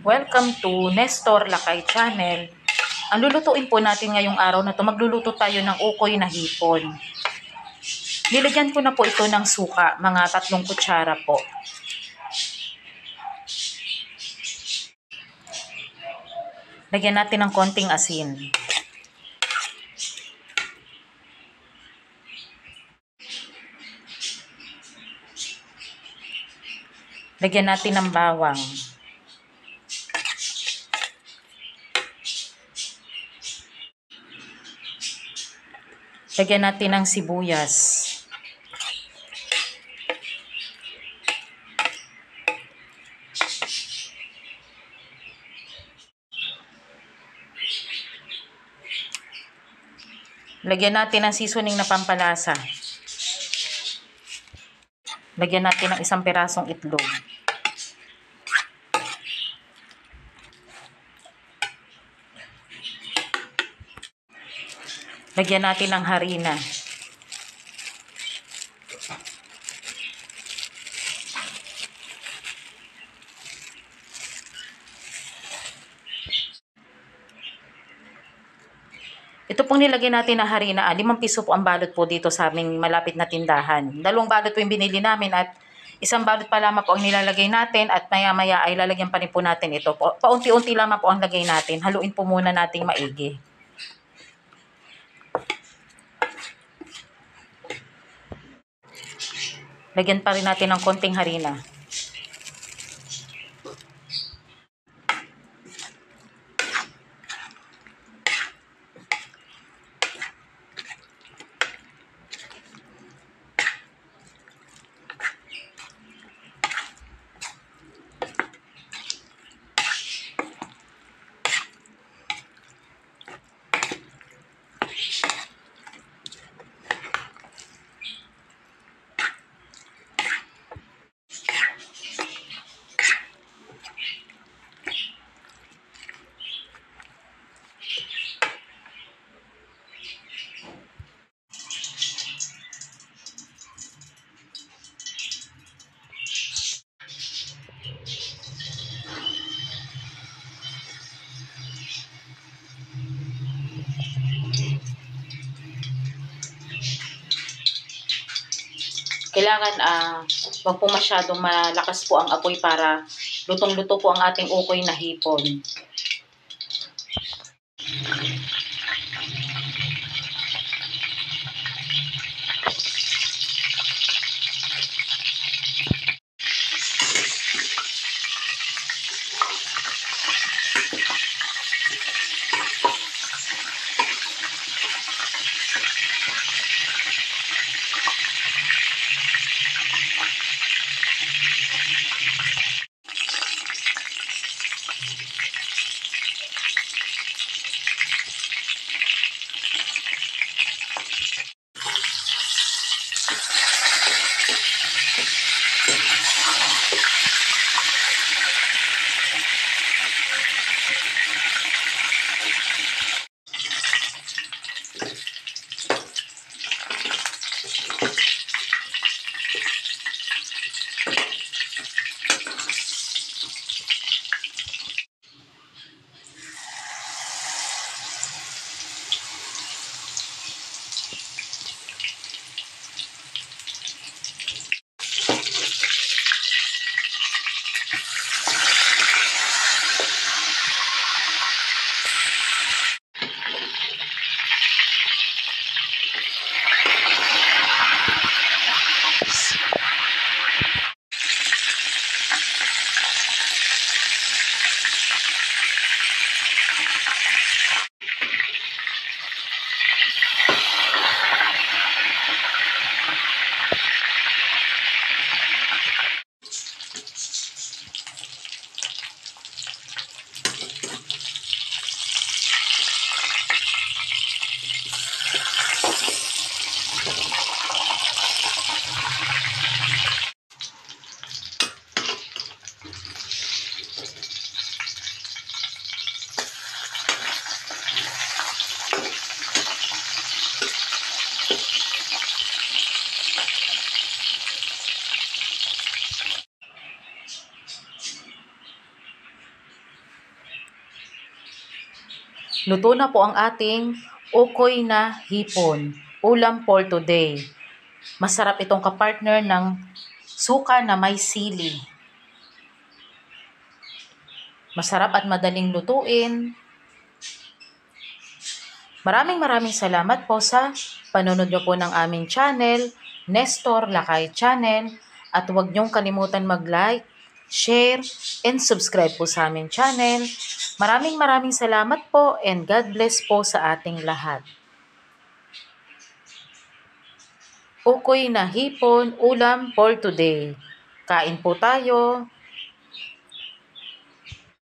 Welcome to Nestor Lakay Channel. Ang lulutuin po natin ngayong araw na to, magluluto tayo ng ukoy na hipon. Nilagyan ko na po ito ng suka, mga 3 kutsara po. Lagyan natin ng konting asin. Lagyan natin ng bawang. Lagyan natin ng sibuyas. Lagyan natin ng seasoning na pampalasa. Lagyan natin ng 1 pirasong itlog. Lagyan natin ng harina. Ito pong nilagay natin na harina, 5 piso po ang balot po dito sa aming malapit na tindahan. 2 balot po yung binili namin at 1 balot pa lamang po ang nilalagay natin at maya-maya ay lalagyan pa rin po natin ito. Paunti-unti lamang po ang lagay natin. Haluin po muna nating maigi. Lagyan pa rin natin ng konting harina. Kailangan wag po masyadong malakas po ang apoy para lutong-luto po ang ating ukoy na hipon. Luto na po ang ating ukoy na hipon, ulam for today. Masarap itong kapartner ng suka na may sili. Masarap at madaling lutuin. Maraming salamat po sa panonood nyo po ng aming channel, Nestor Lakay Channel. At huwag nyong kalimutan mag-like, share, and subscribe po sa aming channel. Maraming salamat po and God bless po sa ating lahat. Ukoy na hipon, ulam for today. Kain po tayo.